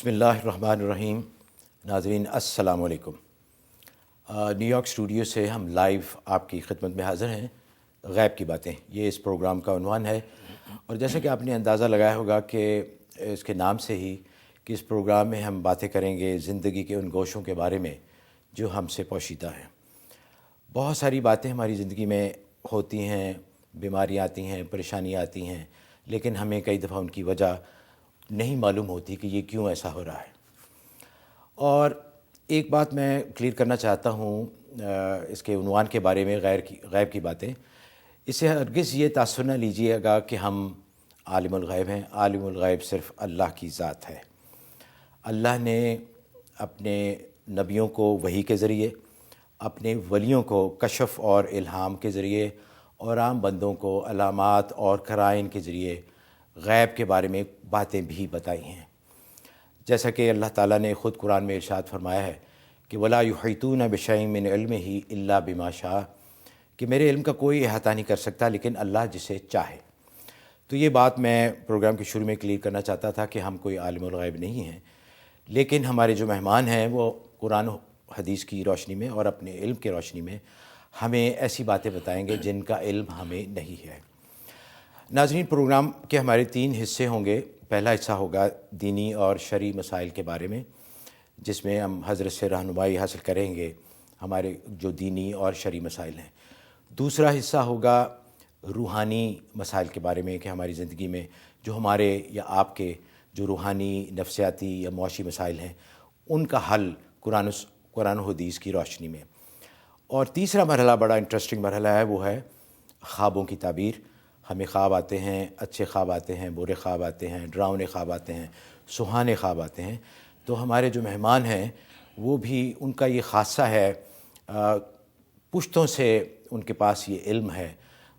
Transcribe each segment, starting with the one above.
بسم اللہ الرحمن الرحیم۔ ناظرین السلام علیکم۔ نیو یارک اسٹوڈیو سے ہم لائیو آپ کی خدمت میں حاضر ہیں۔ غیب کی باتیں، یہ اس پروگرام کا عنوان ہے، اور جیسا کہ آپ نے اندازہ لگایا ہوگا کہ اس کے نام سے ہی کہ اس پروگرام میں ہم باتیں کریں گے زندگی کے ان گوشوں کے بارے میں جو ہم سے پوشیدہ ہیں۔ بہت ساری باتیں ہماری زندگی میں ہوتی ہیں، بیماریاں آتی ہیں، پریشانیاں آتی ہیں، لیکن ہمیں کئی دفعہ ان کی وجہ نہیں معلوم ہوتی کہ یہ کیوں ایسا ہو رہا ہے۔ اور ایک بات میں کلیئر کرنا چاہتا ہوں اس کے عنوان کے بارے میں، غیب کی باتیں، اسے ہرگز یہ تاثر نہ لیجیے گا کہ ہم عالم الغیب ہیں۔ عالم الغیب صرف اللہ کی ذات ہے۔ اللہ نے اپنے نبیوں کو وحی کے ذریعے، اپنے ولیوں کو کشف اور الہام کے ذریعے، اور عام بندوں کو علامات اور قرائن کے ذریعے غیب کے بارے میں باتیں بھی بتائی ہیں۔ جیسا کہ اللہ تعالیٰ نے خود قرآن میں ارشاد فرمایا ہے کہ وَلَا يُحِيطُونَ بِشَيْءٍ مِّنْ عِلْمِهِ إِلَّا بِمَا شَاءَ، کہ میرے علم کا کوئی احاطہ نہیں کر سکتا لیکن اللہ جسے چاہے۔ تو یہ بات میں پروگرام کے شروع میں کلیئر کرنا چاہتا تھا کہ ہم کوئی عالم الغیب نہیں ہیں، لیکن ہمارے جو مہمان ہیں وہ قرآن و حدیث کی روشنی میں اور اپنے علم کی روشنی میں ہمیں ایسی باتیں بتائیں گے جن کا علم ہمیں نہیں ہے۔ ناظرین، پروگرام کے ہمارے 3 حصے ہوں گے۔ پہلا حصہ ہوگا دینی اور شرعی مسائل کے بارے میں، جس میں ہم حضرت سے رہنمائی حاصل کریں گے ہمارے جو دینی اور شرعی مسائل ہیں۔ دوسرا حصہ ہوگا روحانی مسائل کے بارے میں کہ ہماری زندگی میں جو ہمارے یا آپ کے جو روحانی، نفسیاتی یا معاشی مسائل ہیں، ان کا حل قرآن و حدیث کی روشنی میں۔ اور تیسرا مرحلہ بڑا انٹرسٹنگ مرحلہ ہے، وہ ہے خوابوں کی تعبیر۔ ہمیں خواب آتے ہیں، اچھے خواب آتے ہیں، برے خواب آتے ہیں، ڈراؤنے خواب آتے ہیں، سہانے خواب آتے ہیں۔ تو ہمارے جو مہمان ہیں وہ بھی، ان کا یہ خاصہ ہے، پشتوں سے ان کے پاس یہ علم ہے،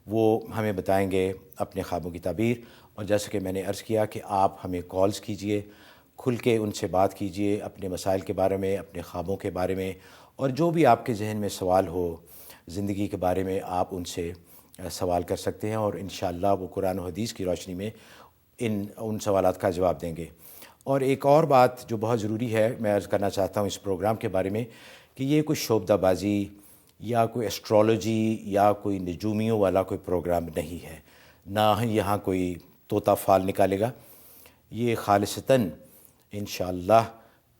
وہ ہمیں بتائیں گے اپنے خوابوں کی تعبیر۔ اور جیسا کہ میں نے عرض کیا کہ آپ ہمیں کالز کیجئے، کھل کے ان سے بات کیجئے اپنے مسائل کے بارے میں، اپنے خوابوں کے بارے میں، اور جو بھی آپ کے ذہن میں سوال ہو زندگی کے بارے میں آپ ان سے سوال کر سکتے ہیں، اور انشاءاللہ وہ قرآن و حدیث کی روشنی میں ان سوالات کا جواب دیں گے۔ اور ایک اور بات جو بہت ضروری ہے، میں عرض کرنا چاہتا ہوں اس پروگرام کے بارے میں، کہ یہ کوئی شعبدہ بازی یا کوئی ایسٹرالوجی یا کوئی نجومیوں والا کوئی پروگرام نہیں ہے، نہ یہاں کوئی طوطا فال نکالے گا۔ یہ خالصتاً انشاءاللہ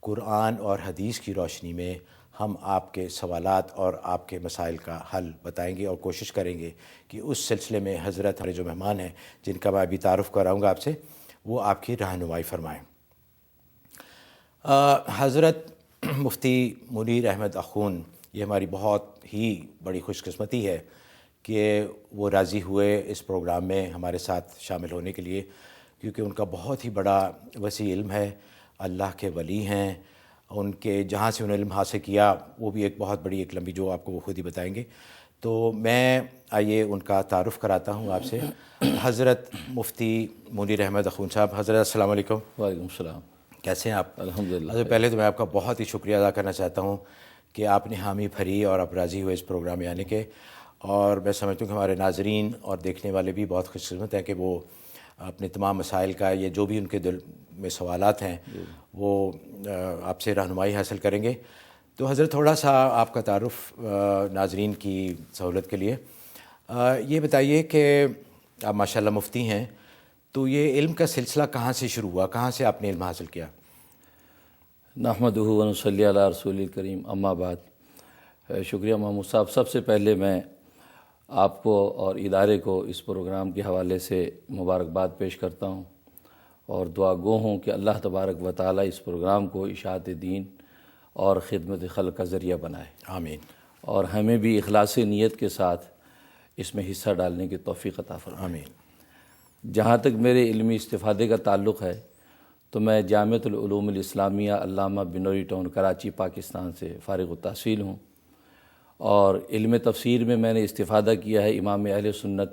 قرآن اور حدیث کی روشنی میں ہم آپ کے سوالات اور آپ کے مسائل کا حل بتائیں گے، اور کوشش کریں گے کہ اس سلسلے میں حضرت ہمارے جو مہمان ہیں جن کا میں ابھی تعارف کراؤں گا آپ سے، وہ آپ کی رہنمائی فرمائیں۔ حضرت مفتی منیر احمد اخون، یہ ہماری بہت ہی بڑی خوش قسمتی ہے کہ وہ راضی ہوئے اس پروگرام میں ہمارے ساتھ شامل ہونے کے لیے، کیونکہ ان کا بہت ہی بڑا وسیع علم ہے، اللہ کے ولی ہیں، ان کے جہاں سے انہوں نے علم حاصل کیا وہ بھی ایک بہت بڑی ایک لمبی، جو آپ کو وہ خود ہی بتائیں گے۔ تو میں آئیے ان کا تعارف کراتا ہوں آپ سے۔ حضرت مفتی منیر احمد اخون صاحب، حضرت السلام علیکم۔ وعلیکم السلام۔ کیسے ہیں آپ؟ الحمدللہ۔ حضرت پہلے تو میں آپ کا بہت ہی شکریہ ادا کرنا چاہتا ہوں کہ آپ نے حامی بھری اور آپ راضی ہوئے اس پروگرام میں آنے کے، اور میں سمجھتا ہوں کہ ہمارے ناظرین اور دیکھنے والے بھی بہت خوش قسمت ہیں کہ وہ اپنے تمام مسائل کا، یا جو بھی ان کے دل میں سوالات ہیں، وہ آپ سے رہنمائی حاصل کریں گے۔ تو حضرت تھوڑا سا آپ کا تعارف ناظرین کی سہولت کے لیے یہ بتائیے کہ آپ ماشاءاللہ مفتی ہیں، تو یہ علم کا سلسلہ کہاں سے شروع ہوا، کہاں سے آپ نے علم حاصل کیا؟ نحمدہ و نصلی علی رسول الکریم، اما بعد۔ شکریہ محمود صاحب۔ سب سے پہلے میں آپ کو اور ادارے کو اس پروگرام کے حوالے سے مبارکباد پیش کرتا ہوں، اور دعا گو ہوں کہ اللہ تبارک و تعالی اس پروگرام کو اشاعت دین اور خدمت خلق کا ذریعہ بنائے، آمین۔ اور ہمیں بھی اخلاص نیت کے ساتھ اس میں حصہ ڈالنے کی توفیق عطا فرمائے، آمین۔ جہاں تک میرے علمی استفادے کا تعلق ہے تو میں جامعۃ العلوم الاسلامیہ علامہ بنوری ٹاؤن کراچی پاکستان سے فارغ التحصیل ہوں، اور علم تفسیر میں نے استفادہ کیا ہے امام اہل سنت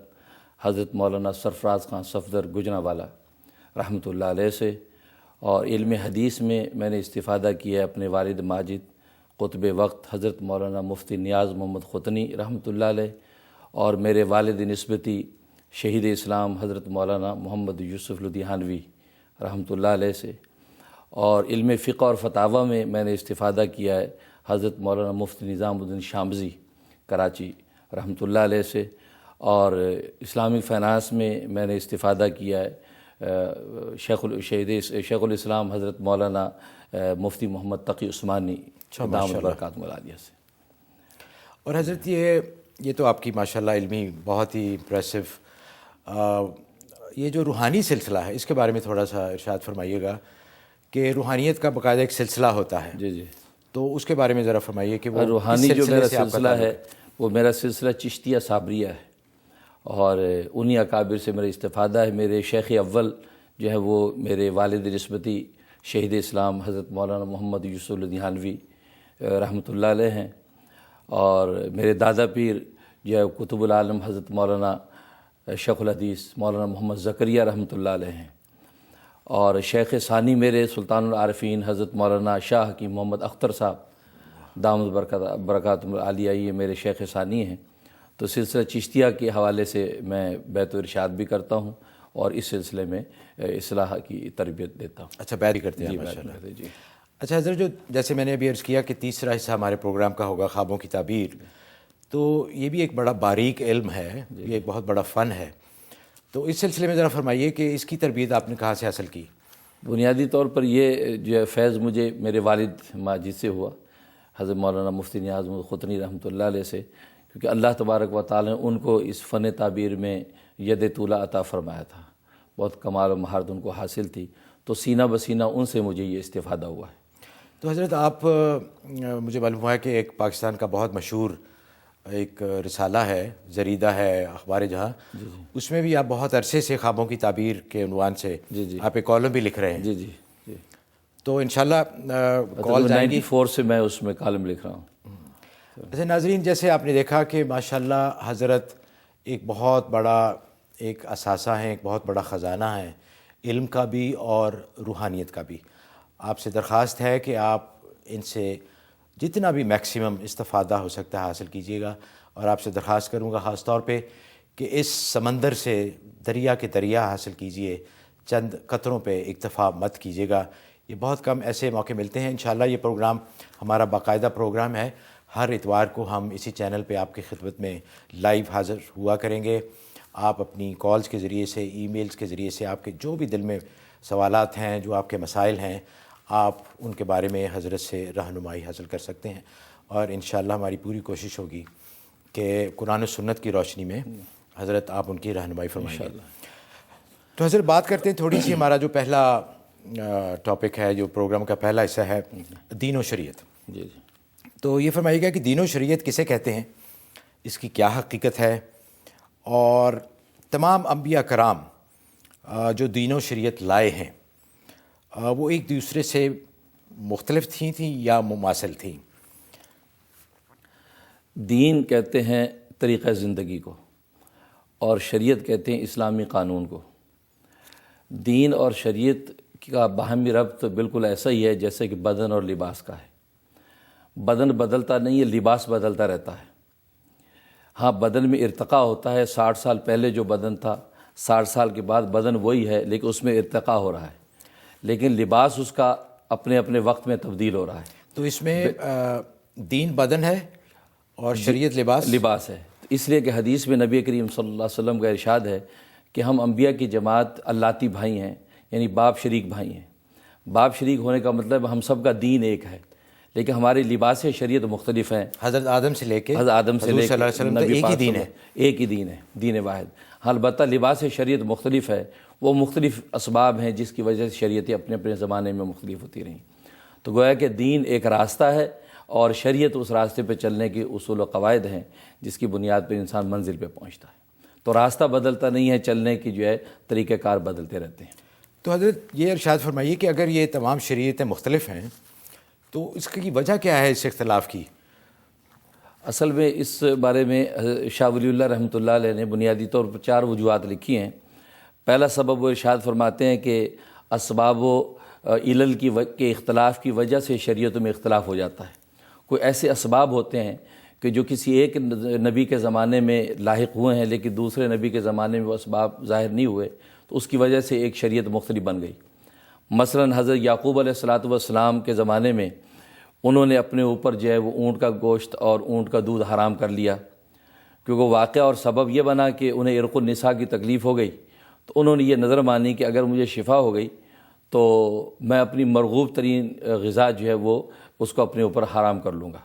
حضرت مولانا سرفراز خان صفدر گجرانوالہ رحمۃ اللہ علیہ سے، اور علم حدیث میں نے استفادہ کیا ہے اپنے والد ماجد قطب وقت حضرت مولانا مفتی نیاز محمد ختنی رحمۃ اللہ علیہ، اور میرے والد نسبتی شہید اسلام حضرت مولانا محمد یوسف لدھیانوی رحمۃ اللہ علیہ سے۔ اور علم فقہ اور فتاوی میں میں نے استفادہ کیا ہے حضرت مولانا مفتی نظام الدین شامزی کراچی رحمۃ اللہ علیہ سے، اور اسلامک فائنانس میں نے استفادہ کیا ہے شیخ الاسلام حضرت مولانا مفتی محمد تقی عثمانی دامت برکاتہ العالیہ سے۔ اور حضرت یہ تو آپ کی ماشاءاللہ علمی بہت ہی امپریسو، یہ جو روحانی سلسلہ ہے اس کے بارے میں تھوڑا سا ارشاد فرمائیے گا کہ روحانیت کا باقاعدہ ایک سلسلہ ہوتا ہے، جی تو اس کے بارے میں ذرا فرمائیے کہ وہ روحانی جو میرا سلسلہ ہے وہ میرا سلسلہ چشتیہ صابریہ ہے، اور انہی اکابر سے میرا استفادہ ہے۔ میرے شیخ اول جو ہے وہ میرے والد نسبتی شہید اسلام حضرت مولانا محمد یوسف الدھیانوی رحمۃ اللہ علیہ ہیں، اور میرے دادا پیر جو ہے قطب العالم حضرت مولانا شیخ الحدیث مولانا محمد زکریا رحمۃ اللہ علیہ ہیں، اور شیخ ثانی میرے سلطان العارفین حضرت مولانا شاہ حکیم محمد اختر صاحب دامت برکاتہ العالیہ، یہ میرے شیخ ثانی ہیں۔ تو سلسلہ چشتیہ کے حوالے سے میں بیت و ارشاد بھی کرتا ہوں اور اس سلسلے میں اصلاح کی تربیت دیتا ہوں۔ اچھا، بیت بھی کرتے ہیں ماشاءاللہ۔ جی اچھا حضرت، جو جیسے میں نے ابھی عرض کیا کہ تیسرا حصہ ہمارے پروگرام کا ہوگا خوابوں کی تعبیر، تو یہ بھی ایک بڑا باریک علم ہے، یہ ایک بہت بڑا فن ہے، تو اس سلسلے میں ذرا فرمائیے کہ اس کی تربیت آپ نے کہاں سے حاصل کی؟ بنیادی طور پر یہ جو ہے فیض مجھے میرے والد ماجد سے ہوا، حضرت مولانا مفتی نیاز محمد ختنی رحمۃ اللہ علیہ سے، کیونکہ اللہ تبارک و تعالی نے ان کو اس فن تعبیر میں ید طولہ عطا فرمایا تھا، بہت کمال و مہارت ان کو حاصل تھی، تو سینہ بسینہ ان سے مجھے یہ استفادہ ہوا ہے۔ تو حضرت آپ، مجھے معلوم ہوا ہے کہ ایک پاکستان کا بہت مشہور ایک رسالہ ہے، جریدہ ہے اخبار جہاں، اس میں بھی آپ بہت عرصے سے خوابوں کی تعبیر کے عنوان سے آپ ایک کالم بھی لکھ رہے ہیں۔ جی تو انشاءاللہ کال جائیں گی۔ 94 سے میں اس میں کالم لکھ رہا ہوں۔ ایسے ناظرین، جیسے آپ نے دیکھا کہ ماشاءاللہ حضرت ایک بہت بڑا ایک اثاثہ ہیں، ایک بہت بڑا خزانہ ہے، علم کا بھی اور روحانیت کا بھی۔ آپ سے درخواست ہے کہ آپ ان سے جتنا بھی میکسیمم استفادہ ہو سکتا ہے حاصل کیجیے گا، اور آپ سے درخواست کروں گا خاص طور پہ کہ اس سمندر سے دریا کے دریا حاصل کیجیے، چند قطروں پہ اکتفا مت کیجیے گا۔ یہ بہت کم ایسے موقع ملتے ہیں۔ انشاءاللہ یہ پروگرام ہمارا باقاعدہ پروگرام ہے، ہر اتوار کو ہم اسی چینل پہ آپ کی خدمت میں لائیو حاضر ہوا کریں گے۔ آپ اپنی کالز کے ذریعے سے، ای میلز کے ذریعے سے، آپ کے جو بھی دل میں سوالات ہیں، جو آپ کے مسائل ہیں، آپ ان کے بارے میں حضرت سے رہنمائی حاصل کر سکتے ہیں، اور انشاءاللہ ہماری پوری کوشش ہوگی کہ قرآن و سنت کی روشنی میں حضرت آپ ان کی رہنمائی فرمائیں گے۔ تو حضرت بات کرتے ہیں تھوڑی سی، ہمارا جو پہلا ٹاپک ہے، جو پروگرام کا پہلا حصہ ہے، دین و شریعت۔ جی تو یہ فرمائیے گا کہ دین و شریعت کسے کہتے ہیں، اس کی کیا حقیقت ہے، اور تمام انبیاء کرام جو دین و شریعت لائے ہیں وہ ایک دوسرے سے مختلف تھیں یا مماثل تھیں؟ دین کہتے ہیں طریقہ زندگی کو، اور شریعت کہتے ہیں اسلامی قانون کو۔ دین اور شریعت کا باہمی ربط بالکل ایسا ہی ہے جیسے کہ بدن اور لباس کا ہے۔ بدن بدلتا نہیں ہے، لباس بدلتا رہتا ہے۔ ہاں، بدن میں ارتقاء ہوتا ہے، 60 سال پہلے جو بدن تھا 60 سال کے بعد بدن وہی ہے، لیکن اس میں ارتقاء ہو رہا ہے، لیکن لباس اس کا اپنے اپنے وقت میں تبدیل ہو رہا ہے۔ تو اس میں دین بدن ہے اور شریعت لباس ہے۔ اس لیے کہ حدیث میں نبی کریم صلی اللہ علیہ وسلم کا ارشاد ہے کہ ہم انبیاء کی جماعت اللاتی بھائی ہیں، یعنی باپ شریک بھائی ہیں۔ باپ شریک ہونے کا مطلب ہم سب کا دین ایک ہے، لیکن ہمارے لباس شریعت مختلف ہیں۔ حضرت آدم سے لے کے صلی اللہ علیہ وسلم ایک ہی دین ہے، ایک ہی دین ہے، دین واحد۔ البتہ لباس شریعت مختلف ہے، وہ مختلف اسباب ہیں جس کی وجہ سے شریعتیں اپنے اپنے زمانے میں مختلف ہوتی رہیں۔ تو گویا کہ دین ایک راستہ ہے اور شریعت اس راستے پہ چلنے کے اصول و قواعد ہیں جس کی بنیاد پہ انسان منزل پہ پہنچتا ہے۔ تو راستہ بدلتا نہیں ہے، چلنے کی جو ہے طریقہ کار بدلتے رہتے ہیں۔ تو حضرت یہ ارشاد فرمائیے کہ اگر یہ تمام شریعتیں مختلف ہیں تو اس کی وجہ کیا ہے اس اختلاف کی؟ اصل میں اس بارے میں شاہ ولی اللہ رحمۃ اللہ علیہ نے بنیادی طور پر 4 وجوہات لکھی ہیں۔ پہلا سبب وہ ارشاد فرماتے ہیں کہ اسباب و علل کے اختلاف کی وجہ سے شریعتوں میں اختلاف ہو جاتا ہے۔ کوئی ایسے اسباب ہوتے ہیں کہ جو کسی ایک نبی کے زمانے میں لاحق ہوئے ہیں لیکن دوسرے نبی کے زمانے میں وہ اسباب ظاہر نہیں ہوئے، تو اس کی وجہ سے ایک شریعت مختلف بن گئی۔ مثلا حضرت یعقوب علیہ الصلاۃ والسلام کے زمانے میں انہوں نے اپنے اوپر جو ہے وہ اونٹ کا گوشت اور اونٹ کا دودھ حرام کر لیا، کیونکہ واقعہ اور سبب یہ بنا کہ انہیں عرق النساء کی تکلیف ہو گئی، تو انہوں نے یہ نظر مانی کہ اگر مجھے شفا ہو گئی تو میں اپنی مرغوب ترین غذا جو ہے وہ اس کو اپنے اوپر حرام کر لوں گا۔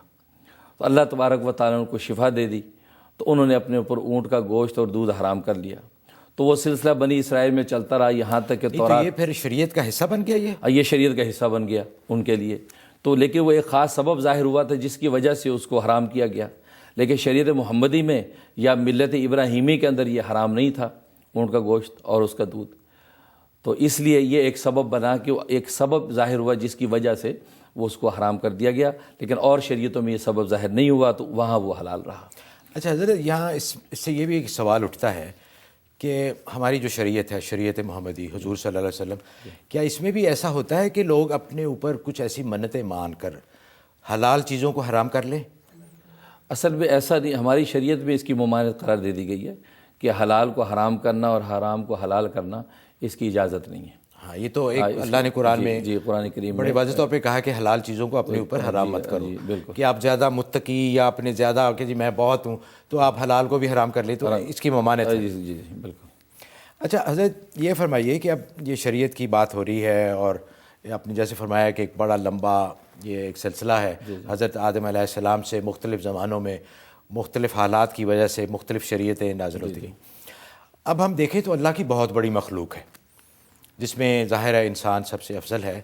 تو اللہ تبارک و تعالیٰ نے ان کو شفا دے دی، تو انہوں نے اپنے اوپر اونٹ کا گوشت اور دودھ حرام کر لیا۔ تو وہ سلسلہ بنی اسرائیل میں چلتا رہا یہاں تک کہ تو یہ پھر شریعت کا حصہ بن گیا یہ شریعت کا حصہ بن گیا ان کے لیے۔ تو لیکن وہ ایک خاص سبب ظاہر ہوا تھا جس کی وجہ سے اس کو حرام کیا گیا، لیکن شریعت محمدی میں یا ملت ابراہیمی کے اندر یہ حرام نہیں تھا، اونٹ کا گوشت اور اس کا دودھ۔ تو اس لیے یہ ایک سبب بنا کہ ایک سبب ظاہر ہوا جس کی وجہ سے وہ اس کو حرام کر دیا گیا، لیکن اور شریعتوں میں یہ سبب ظاہر نہیں ہوا تو وہاں وہ حلال رہا۔ اچھا حضرت، یہاں اس سے یہ بھی ایک سوال اٹھتا ہے کہ ہماری جو شریعت ہے، شریعت محمدی حضور صلی اللہ علیہ وسلم، کیا اس میں بھی ایسا ہوتا ہے کہ لوگ اپنے اوپر کچھ ایسی منتیں مان کر حلال چیزوں کو حرام کر لیں؟ اصل میں ایسا نہیں، ہماری شریعت میں اس کی ممانعت قرار دے دی گئی ہے کہ حلال کو حرام کرنا اور حرام کو حلال کرنا اس کی اجازت نہیں ہے۔ ہاں، یہ تو ایک اللہ نے قرآن میں قرآن کریم بڑے واضح طور پہ کہا کہ حلال چیزوں کو اپنے اوپر حرام مت کرو، کہ آپ زیادہ متقی یا اپنے زیادہ کہ جی میں بہت ہوں تو آپ حلال کو بھی حرام کر لیں، تو اس کی ممانعت ہے۔ جی بالکل۔ اچھا حضرت، یہ فرمائیے کہ اب یہ شریعت کی بات ہو رہی ہے اور آپ نے جیسے فرمایا کہ ایک بڑا لمبا یہ ایک سلسلہ ہے، حضرت آدم علیہ السلام سے مختلف زمانوں میں مختلف حالات کی وجہ سے مختلف شریعتیں نازل ہوتی ہیں۔ اب ہم دیکھیں تو اللہ کی بہت بڑی مخلوق ہے جس میں ظاہر ہے انسان سب سے افضل ہے،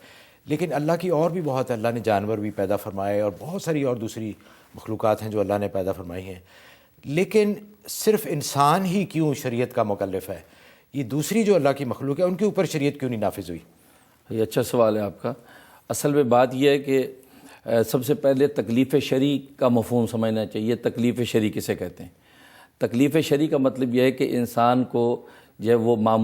لیکن اللہ کی اور بھی بہت، اللہ نے جانور بھی پیدا فرمائے اور بہت ساری اور دوسری مخلوقات ہیں جو اللہ نے پیدا فرمائی ہیں، لیکن صرف انسان ہی کیوں شریعت کا مکلف ہے؟ یہ دوسری جو اللہ کی مخلوق ہے ان کے اوپر شریعت کیوں نہیں نافذ ہوئی؟ یہ اچھا سوال ہے آپ کا۔ اصل میں بات یہ ہے کہ سب سے پہلے تکلیف شرعی کا مفہوم سمجھنا چاہیے۔ تکلیف شرعی کسے کہتے ہیں؟ تکلیف شرعی کا مطلب یہ ہے کہ انسان کو جو ہے وہ معمول